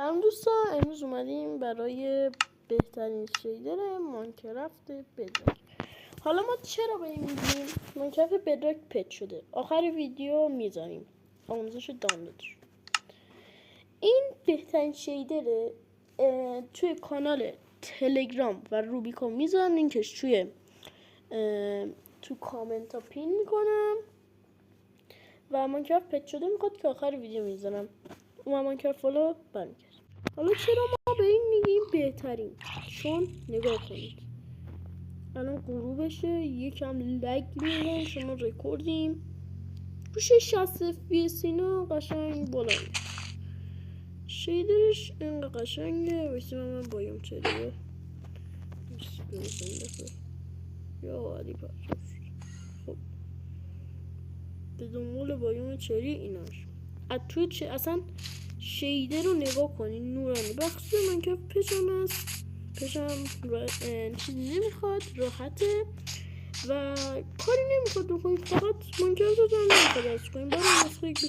سلام دوستان، امروز اومدیم برای بهترین شیدر ماینکرافت بدراک. حالا ما چرا به این میگیم ماینکرافت بدراک پچ شده؟ آخر ویدیو میذاریم آموزش دانلودش. این بهترین شیدره. توی کانال تلگرام و روبیکون میذارم لینکش تو کامنت ها پین میکنم و ماینکرافت پچ شده میخواد که آخر ویدیو میذارم. اون ماینکرافت فالو برمیگرد. حالا چرا ما به این میگیم بهترین؟ چون نگاه کنید الان غروبشه، یکم لگ میزن، شما رکوردیم روش 60 FPS اینا قشنگ بالا میاد. شیدرش اینقدر قشنگه. ویسی من بایم چریه یا علی پر. خب به دنبال بایم چری ایناش از توی اصلا شیدر رو نگاه کنین نورانی. بخصوص من که پشم هست، پشم چیزی نمیخواد، راحته و کاری نمیخواد بکنید، فقط منکرات رو نمیخواد از کنید. برای نسخه 1.26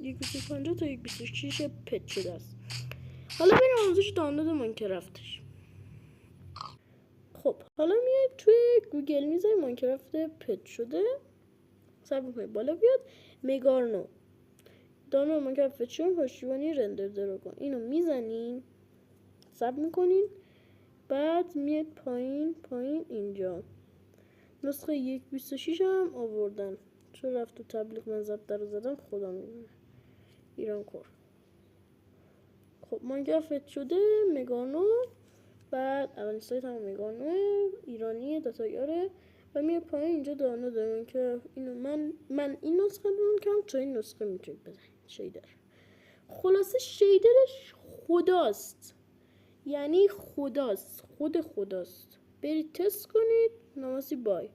1.50 تا 1.26 پچ شده است. حالا بریم آموزش دانلود ماینکرافتش. خب حالا میاد توی گوگل میزنید ماینکرافت پچ شده، صبر میکنید بالا بیاد مگارنو دانلود ماینکرافت چون پشتیبانی رندر دراگون، اینو میزنین، صبر میکنین، بعد میاد پایین اینجا نسخه 1.26 هم آوردن. چون رفت تو تبلیغ من ضبط رو زدم خدا میدونه. ایران کور. خب ماینکرافت شده مگانو، بعد اولین سایت هم مگانو ایرانی داتایاره و میاد پایین اینجا دانلود دارم که اینو من این نسخه رو میکنم تا این نسخه میتونید بزنید شیدر. خلاصه شیدرش خداست، یعنی خداست، خداست. برید تست کنید. نماسی بای.